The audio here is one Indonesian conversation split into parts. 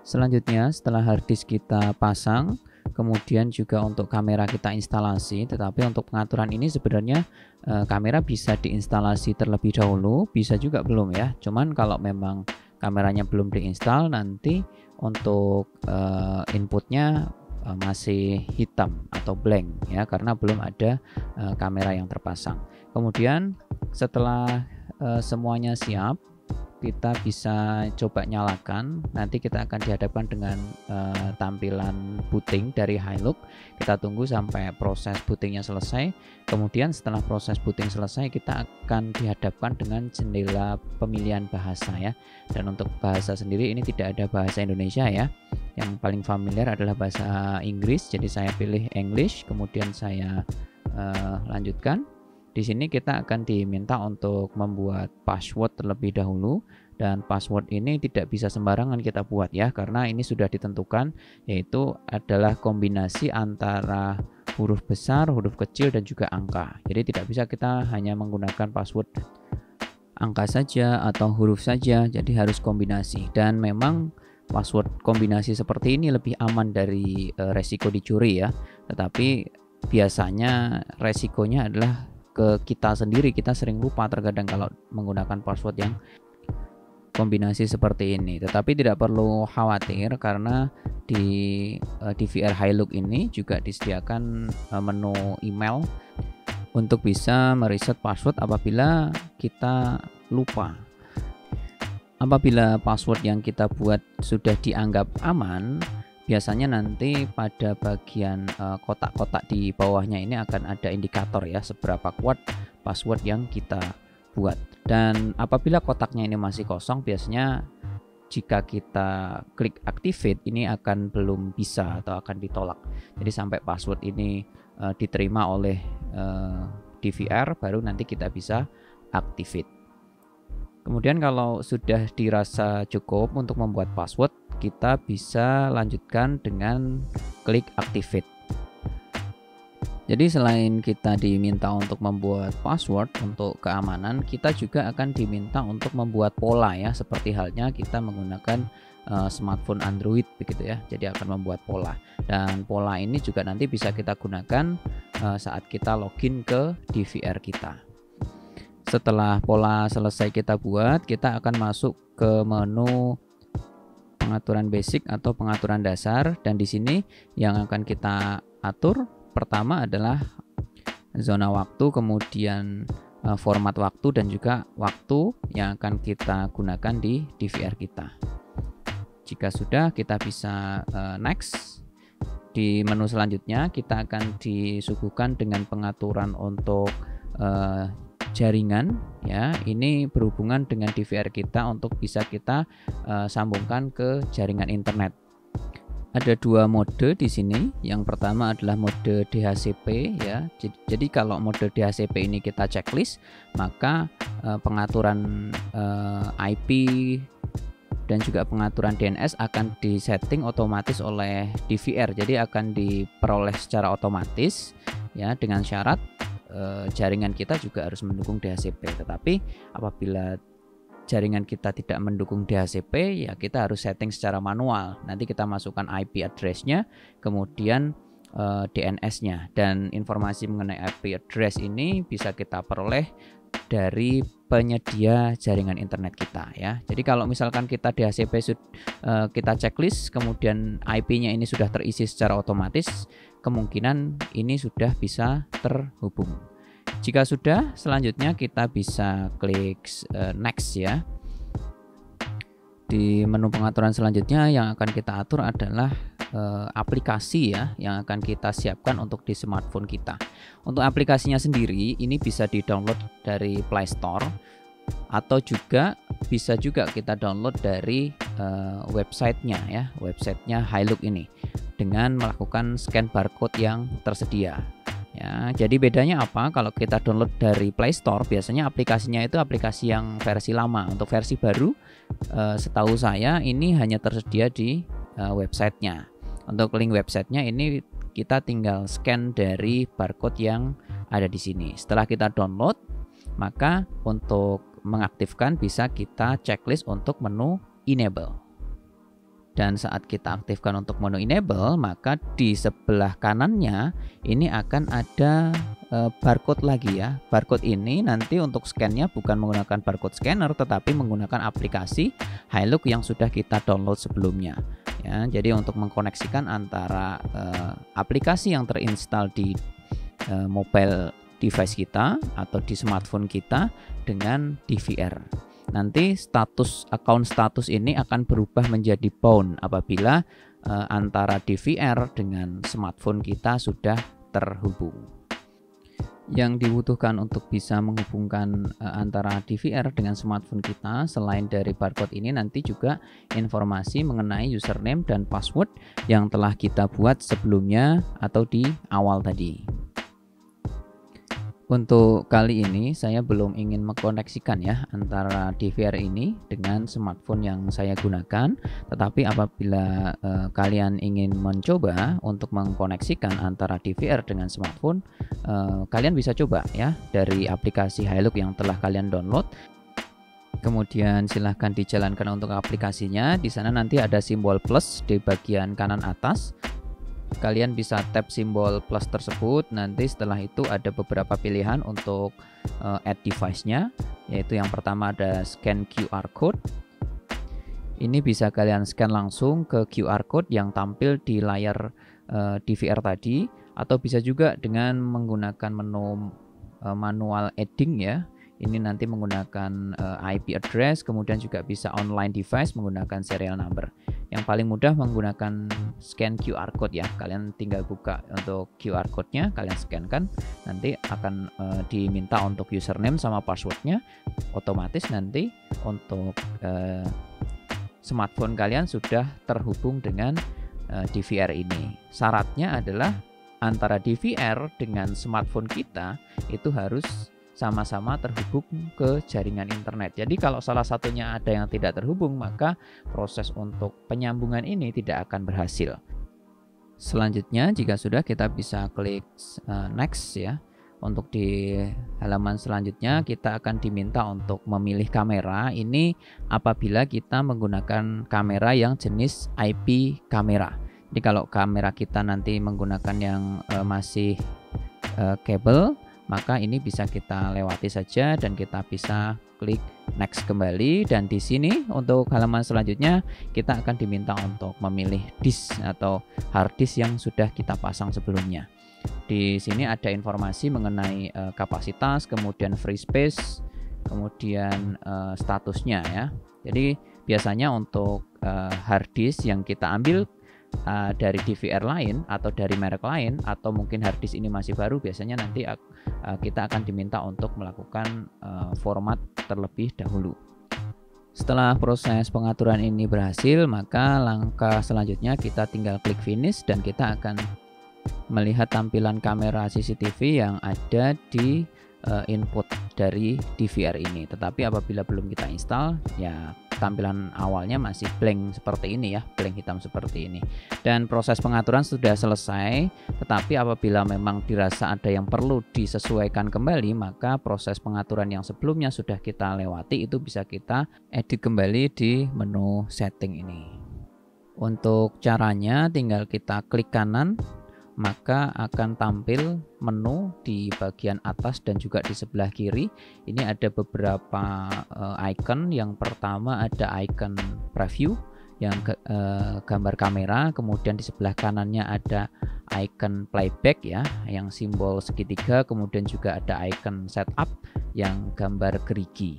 Selanjutnya, setelah hard disk kita pasang, kemudian juga untuk kamera kita instalasi, tetapi untuk pengaturan ini sebenarnya kamera bisa diinstalasi terlebih dahulu, bisa juga belum ya. Cuman kalau memang kameranya belum diinstal, nanti untuk inputnya masih hitam atau blank ya, karena belum ada kamera yang terpasang. Kemudian setelah semuanya siap, kita bisa coba nyalakan. Nanti kita akan dihadapkan dengan tampilan booting dari Hilux. Kita tunggu sampai proses bootingnya selesai. Kemudian setelah proses booting selesai, kita akan dihadapkan dengan jendela pemilihan bahasa ya. Dan untuk bahasa sendiri ini tidak ada bahasa Indonesia ya. Yang paling familiar adalah bahasa Inggris. Jadi saya pilih English, kemudian saya lanjutkan. Di sini kita akan diminta untuk membuat password terlebih dahulu, dan password ini tidak bisa sembarangan kita buat ya, karena ini sudah ditentukan, yaitu adalah kombinasi antara huruf besar, huruf kecil, dan juga angka. Jadi tidak bisa kita hanya menggunakan password angka saja atau huruf saja, jadi harus kombinasi. Dan memang password kombinasi seperti ini lebih aman dari resiko dicuri ya, tetapi biasanya resikonya adalah ke kita sendiri. Kita sering lupa terkadang kalau menggunakan password yang kombinasi seperti ini. Tetapi tidak perlu khawatir, karena di DVR Hilux ini juga disediakan menu email untuk bisa mereset password apabila kita lupa. Apabila password yang kita buat sudah dianggap aman, biasanya nanti pada bagian kotak-kotak di bawahnya ini akan ada indikator ya, seberapa kuat password yang kita buat. Dan apabila kotaknya ini masih kosong, biasanya jika kita klik activate ini akan belum bisa atau akan ditolak. Jadi sampai password ini diterima oleh DVR, baru nanti kita bisa activate. Kemudian kalau sudah dirasa cukup untuk membuat password, kita bisa lanjutkan dengan klik activate. Jadi selain kita diminta untuk membuat password untuk keamanan, kita juga akan diminta untuk membuat pola ya, seperti halnya kita menggunakan smartphone Android begitu ya. Jadi akan membuat pola, dan pola ini juga nanti bisa kita gunakan saat kita login ke DVR kita. Setelah pola selesai kita buat, kita akan masuk ke menu pengaturan basic atau pengaturan dasar, dan di sini yang akan kita atur pertama adalah zona waktu, kemudian format waktu, dan juga waktu yang akan kita gunakan di DVR kita. Jika sudah, kita bisa next. Di menu selanjutnya kita akan disuguhkan dengan pengaturan untuk jaringan ya. Ini berhubungan dengan DVR kita untuk bisa kita sambungkan ke jaringan internet. Ada dua mode di sini. Yang pertama adalah mode DHCP ya. Jadi kalau mode DHCP ini kita checklist, maka pengaturan IP dan juga pengaturan DNS akan disetting otomatis oleh DVR. Jadi akan diperoleh secara otomatis ya, dengan syarat jaringan kita juga harus mendukung DHCP. Tetapi apabila jaringan kita tidak mendukung DHCP, ya kita harus setting secara manual. Nanti kita masukkan IP address-nya, kemudian DNS-nya, dan informasi mengenai IP address ini bisa kita peroleh dari penyedia jaringan internet kita ya. Jadi kalau misalkan kita DHCP kita checklist, kemudian IP-nya ini sudah terisi secara otomatis, kemungkinan ini sudah bisa terhubung. Jika sudah, selanjutnya kita bisa klik next ya. Di menu pengaturan selanjutnya yang akan kita atur adalah aplikasi ya, yang akan kita siapkan untuk di smartphone kita. Untuk aplikasinya sendiri ini bisa di-download dari Play Store, atau juga bisa juga kita download dari websitenya ya, websitenya Hilux ini, dengan melakukan scan barcode yang tersedia. Ya, jadi bedanya apa? Kalau kita download dari Play Store, biasanya aplikasinya itu aplikasi yang versi lama. Untuk versi baru, setahu saya ini hanya tersedia di websitenya. Untuk link websitenya ini kita tinggal scan dari barcode yang ada di sini. Setelah kita download, maka untuk mengaktifkan bisa kita checklist untuk menu enable. Dan saat kita aktifkan untuk menu enable, maka di sebelah kanannya ini akan ada barcode lagi ya. Barcode ini nanti untuk scan-nya bukan menggunakan barcode scanner, tetapi menggunakan aplikasi Hilux yang sudah kita download sebelumnya. Ya, jadi untuk mengkoneksikan antara aplikasi yang terinstall di mobile device kita atau di smartphone kita dengan DVR. Nanti account status ini akan berubah menjadi bound apabila antara DVR dengan smartphone kita sudah terhubung. Yang dibutuhkan untuk bisa menghubungkan antara DVR dengan smartphone kita selain dari barcode ini nanti juga informasi mengenai username dan password yang telah kita buat sebelumnya atau di awal tadi. Untuk kali ini saya belum ingin mengkoneksikan ya antara DVR ini dengan smartphone yang saya gunakan, tetapi apabila kalian ingin mencoba untuk mengkoneksikan antara DVR dengan smartphone, kalian bisa coba ya dari aplikasi Hilux yang telah kalian download. Kemudian silahkan dijalankan untuk aplikasinya. Di sana nanti ada simbol plus di bagian kanan atas. Kalian bisa tap simbol plus tersebut. Nanti setelah itu ada beberapa pilihan untuk add device-nya, yaitu yang pertama ada scan QR code. Ini bisa kalian scan langsung ke QR code yang tampil di layar DVR tadi, atau bisa juga dengan menggunakan menu manual adding ya. Ini nanti menggunakan IP address, kemudian juga bisa online device menggunakan serial number. Yang paling mudah menggunakan scan QR code ya. Kalian tinggal buka untuk QR code-nya, kalian scan-kan, nanti akan diminta untuk username sama password-nya. Otomatis nanti untuk smartphone kalian sudah terhubung dengan DVR ini. Syaratnya adalah antara DVR dengan smartphone kita itu harus sama-sama terhubung ke jaringan internet. Jadi kalau salah satunya ada yang tidak terhubung, maka proses untuk penyambungan ini tidak akan berhasil. Selanjutnya, jika sudah, kita bisa klik next ya. Untuk di halaman selanjutnya kita akan diminta untuk memilih kamera. Ini apabila kita menggunakan kamera yang jenis IP kamera. Jadi kalau kamera kita nanti menggunakan yang masih kabel, maka ini bisa kita lewati saja dan kita bisa klik next kembali. Dan di sini untuk halaman selanjutnya kita akan diminta untuk memilih disk atau hard disk yang sudah kita pasang sebelumnya. Di sini ada informasi mengenai kapasitas, kemudian free space, kemudian statusnya ya. Jadi biasanya untuk hard disk yang kita ambil dari DVR lain atau dari merek lain, atau mungkin hard disk ini masih baru, biasanya nanti kita akan diminta untuk melakukan format terlebih dahulu. Setelah proses pengaturan ini berhasil, maka langkah selanjutnya kita tinggal klik finish dan kita akan melihat tampilan kamera CCTV yang ada di input dari DVR ini. Tetapi apabila belum kita install, ya tampilan awalnya masih blank seperti ini ya, blank hitam seperti ini. Dan proses pengaturan sudah selesai, tetapi apabila memang dirasa ada yang perlu disesuaikan kembali, maka proses pengaturan yang sebelumnya sudah kita lewati itu bisa kita edit kembali di menu setting ini. Untuk caranya tinggal kita klik kanan, maka akan tampil menu di bagian atas dan juga di sebelah kiri. Ini ada beberapa icon. Yang pertama ada icon preview yang gambar kamera, kemudian di sebelah kanannya ada icon playback ya yang simbol segitiga, kemudian juga ada icon setup yang gambar gerigi.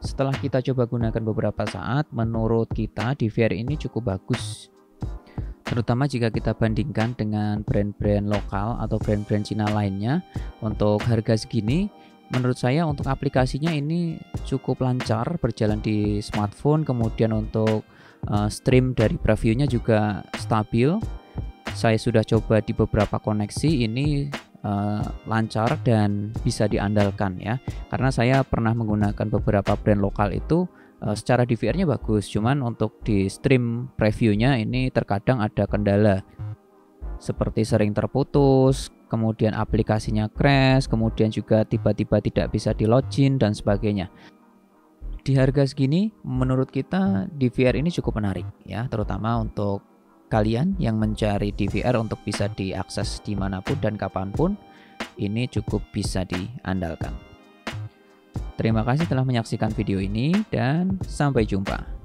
Setelah kita coba gunakan beberapa saat, menurut kita DVR ini cukup bagus, terutama jika kita bandingkan dengan brand-brand lokal atau brand-brand Cina lainnya. Untuk harga segini, menurut saya untuk aplikasinya ini cukup lancar berjalan di smartphone. Kemudian untuk stream dari previewnya juga stabil. Saya sudah coba di beberapa koneksi, ini lancar dan bisa diandalkan ya. Karena saya pernah menggunakan beberapa brand lokal itu secara DVR-nya bagus, cuman untuk di stream previewnya ini terkadang ada kendala seperti sering terputus, kemudian aplikasinya crash, kemudian juga tiba-tiba tidak bisa di login dan sebagainya. Di harga segini menurut kita DVR ini cukup menarik ya, terutama untuk kalian yang mencari DVR untuk bisa diakses dimanapun dan kapanpun. Ini cukup bisa diandalkan. Terima kasih telah menyaksikan video ini dan sampai jumpa.